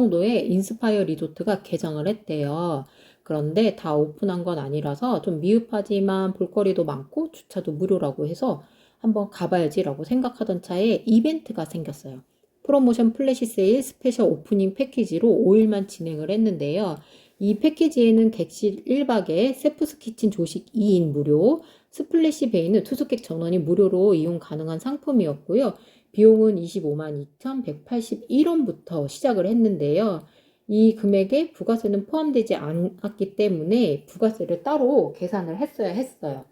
정도의 인스파이어 리조트가 개장을 했대요. 그런데 다 오픈한 건 아니라서 좀 미흡하지만 볼거리도 많고 주차도 무료라고 해서 한번 가봐야지라고 생각하던 차에 이벤트가 생겼어요. 프로모션 플래시 세일 스페셜 오프닝 패키지로 5일만 진행을 했는데요. 이 패키지에는 객실 1박에 세프스 키친 조식 2인 무료, 스플래시 베이는 투숙객 전원이 무료로 이용 가능한 상품이었고요. 비용은 25만 2,181원부터 시작을 했는데요. 이 금액에 부가세는 포함되지 않았기 때문에 부가세를 따로 계산을 했어야 했어요.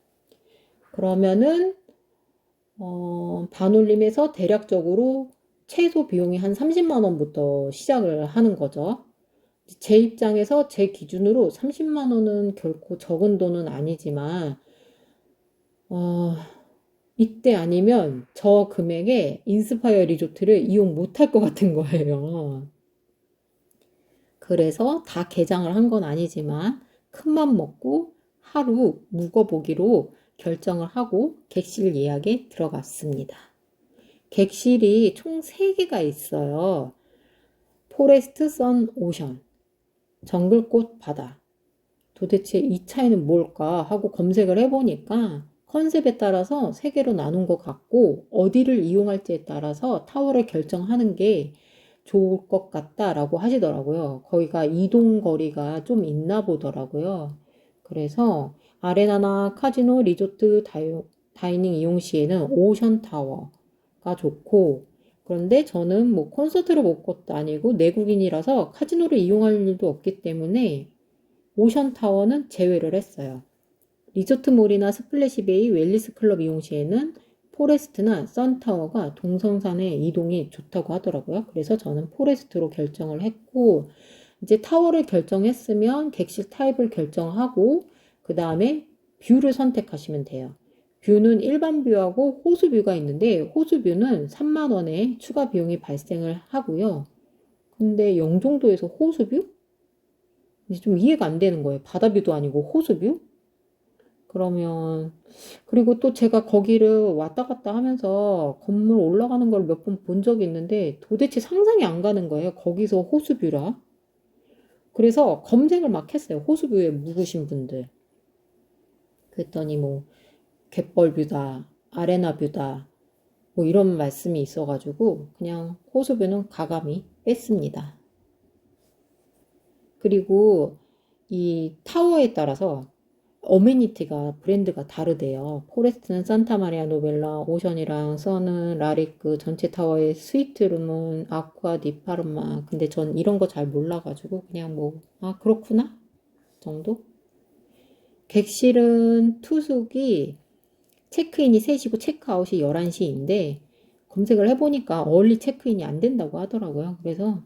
그러면은 반올림에서 대략적으로 최소 비용이 한 30만 원부터 시작을 하는 거죠. 제 입장에서 제 기준으로 30만 원은 결코 적은 돈은 아니지만 이때 아니면 저 금액에 인스파이어 리조트를 이용 못할 것 같은 거예요. 그래서 다 개장을 한 건 아니지만 큰맘 먹고 하루 묵어보기로 결정을 하고 객실 예약에 들어갔습니다. 객실이 총 3개가 있어요. 포레스트 선 오션, 정글꽃 바다. 도대체 이 차이는 뭘까 하고 검색을 해보니까 컨셉에 따라서 3개로 나눈 것 같고 어디를 이용할지에 따라서 타워를 결정하는 게 좋을 것 같다라고 하시더라고요. 거기가 이동 거리가 좀 있나 보더라고요. 그래서 아레나나 카지노, 리조트, 다이닝 이용 시에는 오션 타워가 좋고 그런데 저는 뭐 콘서트를 볼 것도 아니고 내국인이라서 카지노를 이용할 일도 없기 때문에 오션 타워는 제외를 했어요. 리조트몰이나 스플래시베이, 웰리스 클럽 이용 시에는 포레스트나 선타워가 동성산의 이동이 좋다고 하더라고요. 그래서 저는 포레스트로 결정을 했고 이제 타워를 결정했으면 객실 타입을 결정하고 그 다음에 뷰를 선택하시면 돼요. 뷰는 일반 뷰하고 호수 뷰가 있는데 호수 뷰는 3만 원의 추가 비용이 발생을 하고요. 근데 영종도에서 호수 뷰? 이제 좀 이해가 안 되는 거예요. 바다뷰도 아니고 호수뷰? 그러면 그리고 또 제가 거기를 왔다 갔다 하면서 건물 올라가는 걸 몇 번 본 적이 있는데 도대체 상상이 안 가는 거예요. 거기서 호수뷰라. 그래서 검색을 막 했어요. 호수뷰에 묵으신 분들. 그랬더니 뭐 갯벌뷰다, 아레나뷰다, 뭐 이런 말씀이 있어가지고 그냥 호수뷰는 가감히 뺐습니다. 그리고 이 타워에 따라서 어메니티가 브랜드가 다르대요. 포레스트는 산타마리아 노벨라, 오션이랑 서는 라리크, 전체 타워의 스위트룸은 아쿠아 디 파르마. 근데 전 이런 거 잘 몰라가지고 그냥 뭐, 아, 그렇구나? 정도? 객실은 투숙이 체크인이 3시고 체크아웃이 11시인데 검색을 해보니까 얼리 체크인이 안 된다고 하더라고요. 그래서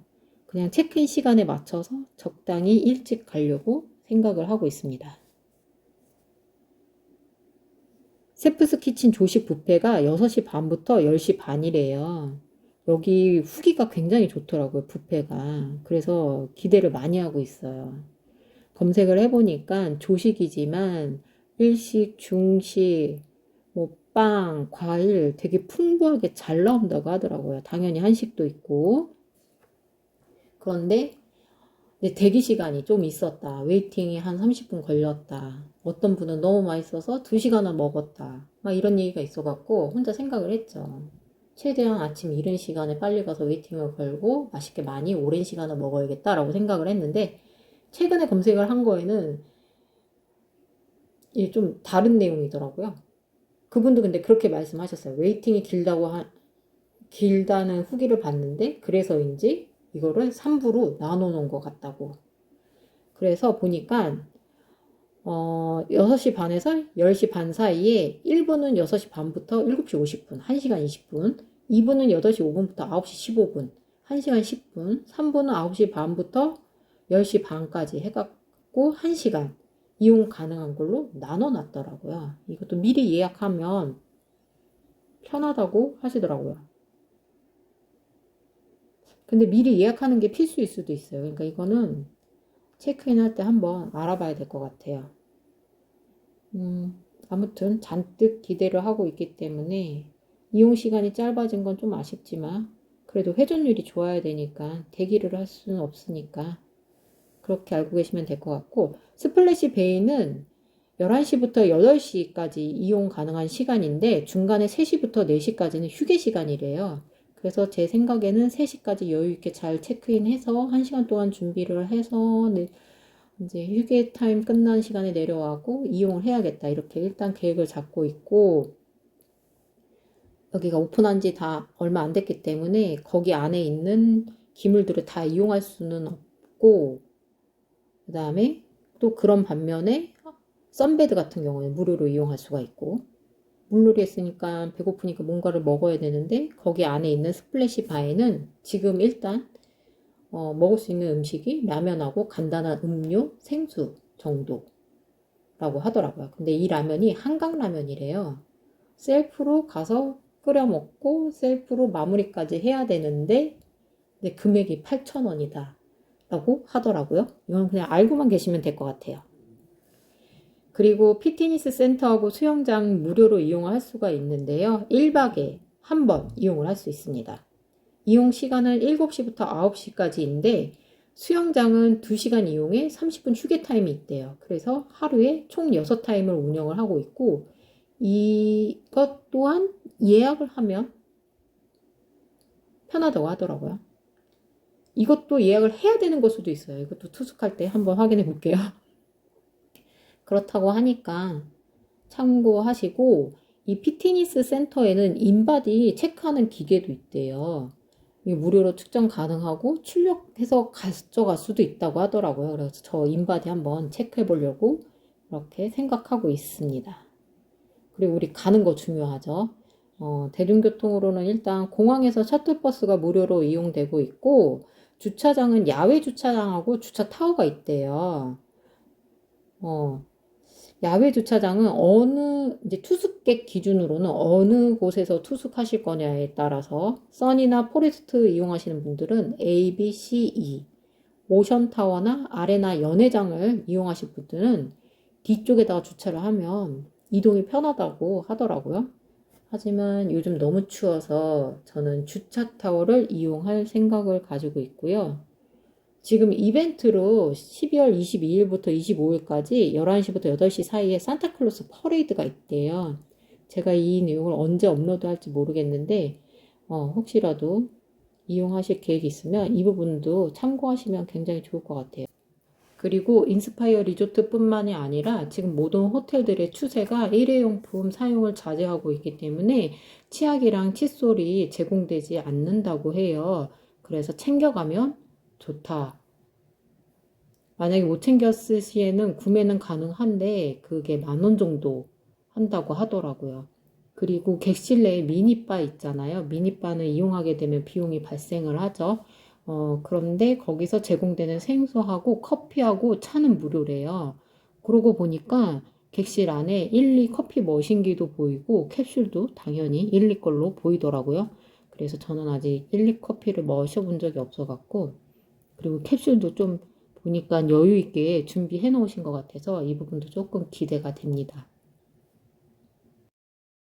그냥 체크인 시간에 맞춰서 적당히 일찍 가려고 생각을 하고 있습니다. 세프스 키친 조식 뷔페가 6시 반부터 10시 반이래요. 여기 후기가 굉장히 좋더라고요, 뷔페가. 그래서 기대를 많이 하고 있어요. 검색을 해보니까 조식이지만 일식, 중식, 뭐 빵, 과일 되게 풍부하게 잘 나온다고 하더라고요. 당연히 한식도 있고. 그런데 대기 시간이 좀 있었다. 웨이팅이 한 30분 걸렸다. 어떤 분은 너무 맛있어서 2시간을 먹었다. 막 이런 얘기가 있어갖고 혼자 생각을 했죠. 최대한 아침 이른 시간에 빨리 가서 웨이팅을 걸고 맛있게 많이 오랜 시간을 먹어야겠다라고 생각을 했는데 최근에 검색을 한 거에는 이게 좀 다른 내용이더라고요. 그분도 근데 그렇게 말씀하셨어요. 웨이팅이 길다는 후기를 봤는데 그래서인지 이거를 3부로 나눠 놓은 것 같다고. 그래서 보니까 6시 반에서 10시 반 사이에 1부는 6시 반부터 7시 50분, 1시간 20분, 2부는 8시 5분부터 9시 15분, 1시간 10분, 3부는 9시 반부터 10시 반까지 해갖고 1시간 이용 가능한 걸로 나눠놨더라고요. 이것도 미리 예약하면 편하다고 하시더라고요. 근데 미리 예약하는 게 필수일 수도 있어요. 그러니까 이거는 체크인 할 때 한번 알아봐야 될 것 같아요. 아무튼 잔뜩 기대를 하고 있기 때문에 이용 시간이 짧아진 건 좀 아쉽지만 그래도 회전율이 좋아야 되니까 대기를 할 수는 없으니까 그렇게 알고 계시면 될 것 같고, 스플래시 베이는 11시부터 8시까지 이용 가능한 시간인데 중간에 3시부터 4시까지는 휴게 시간이래요. 그래서 제 생각에는 3시까지 여유 있게 잘 체크인해서 1시간 동안 준비를 해서 이제 휴게 타임 끝난 시간에 내려가고 이용을 해야겠다. 이렇게 일단 계획을 잡고 있고, 여기가 오픈한 지 다 얼마 안 됐기 때문에 거기 안에 있는 기물들을 다 이용할 수는 없고, 그 다음에 또 그런 반면에 썬베드 같은 경우는 무료로 이용할 수가 있고, 물놀이 했으니까 배고프니까 뭔가를 먹어야 되는데 거기 안에 있는 스플래시 바에는 지금 일단 먹을 수 있는 음식이 라면하고 간단한 음료, 생수 정도라고 하더라고요. 근데 이 라면이 한강 라면이래요. 셀프로 가서 끓여 먹고 셀프로 마무리까지 해야 되는데 근데 금액이 8,000원이다 라고 하더라고요. 이건 그냥 알고만 계시면 될 것 같아요. 그리고 피트니스 센터하고 수영장 무료로 이용할 수가 있는데요. 1박에 한 번 이용을 할 수 있습니다. 이용 시간은 7시부터 9시까지인데 수영장은 2시간 이용에 30분 휴게 타임이 있대요. 그래서 하루에 총 6타임을 운영을 하고 있고, 이것 또한 예약을 하면 편하다고 하더라고요. 이것도 예약을 해야 되는 걸 수도 있어요. 이것도 투숙할 때 한번 확인해 볼게요. 그렇다고 하니까 참고하시고, 이 피트니스 센터에는 인바디 체크하는 기계도 있대요. 이게 무료로 측정 가능하고 출력해서 가져갈 수도 있다고 하더라고요. 그래서 저 인바디 한번 체크해 보려고 이렇게 생각하고 있습니다. 그리고 우리 가는 거 중요하죠. 대중교통으로는 일단 공항에서 셔틀버스가 무료로 이용되고 있고, 주차장은 야외 주차장하고 주차 타워가 있대요. 야외 주차장은 이제 투숙객 기준으로는 어느 곳에서 투숙하실 거냐에 따라서, 써니나 포레스트 이용하시는 분들은 A, B, C, E, 오션타워나 아레나 연회장을 이용하실 분들은 뒤쪽에다가 주차를 하면 이동이 편하다고 하더라고요. 하지만 요즘 너무 추워서 저는 주차타워를 이용할 생각을 가지고 있고요. 지금 이벤트로 12월 22일부터 25일까지 11시부터 8시 사이에 산타클로스 퍼레이드가 있대요. 제가 이 내용을 언제 업로드할지 모르겠는데 혹시라도 이용하실 계획이 있으면 이 부분도 참고하시면 굉장히 좋을 것 같아요. 그리고 인스파이어 리조트뿐만이 아니라 지금 모든 호텔들의 추세가 일회용품 사용을 자제하고 있기 때문에 치약이랑 칫솔이 제공되지 않는다고 해요. 그래서 챙겨가면 좋다. 만약에 못 챙겼을 시에는 구매는 가능한데 그게 10,000원 정도 한다고 하더라고요. 그리고 객실 내에 미니바 있잖아요. 미니바는 이용하게 되면 비용이 발생을 하죠. 그런데 거기서 제공되는 생수하고 커피하고 차는 무료래요. 그러고 보니까 객실 안에 1, 2 커피 머신기도 보이고 캡슐도 당연히 1, 2 걸로 보이더라고요. 그래서 저는 아직 1, 2 커피를 마셔본 적이 없어갖고, 그리고 캡슐도 좀 보니까 여유 있게 준비해 놓으신 것 같아서 이 부분도 조금 기대가 됩니다.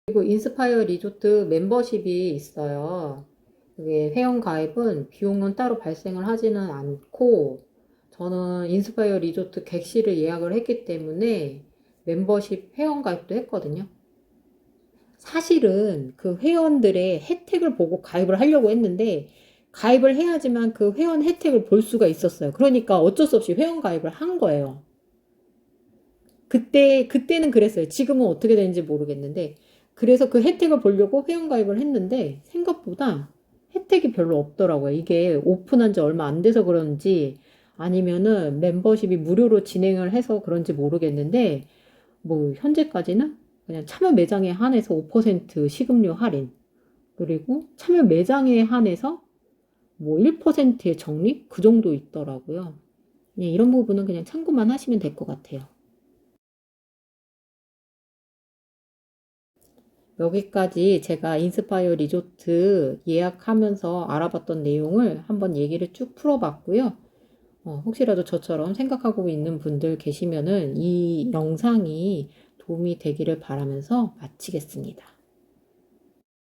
그리고 인스파이어 리조트 멤버십이 있어요. 이게 회원 가입은 비용은 따로 발생을 하지는 않고, 저는 인스파이어 리조트 객실을 예약을 했기 때문에 멤버십 회원 가입도 했거든요. 사실은 그 회원들의 혜택을 보고 가입을 하려고 했는데 가입을 해야지만 그 회원 혜택을 볼 수가 있었어요. 그러니까 어쩔 수 없이 회원 가입을 한 거예요. 그때는 그랬어요. 지금은 어떻게 되는지 모르겠는데, 그래서 그 혜택을 보려고 회원 가입을 했는데 생각보다 혜택이 별로 없더라고요. 이게 오픈한 지 얼마 안 돼서 그런지 아니면은 멤버십이 무료로 진행을 해서 그런지 모르겠는데, 뭐 현재까지는 그냥 참여 매장에 한해서 5% 식음료 할인, 그리고 참여 매장에 한해서 뭐 1%의 적립 그 정도 있더라고요. 이런 부분은 그냥 참고만 하시면 될 것 같아요. 여기까지 제가 인스파이어 리조트 예약하면서 알아봤던 내용을 한번 얘기를 쭉 풀어봤고요. 혹시라도 저처럼 생각하고 있는 분들 계시면은 이 영상이 도움이 되기를 바라면서 마치겠습니다.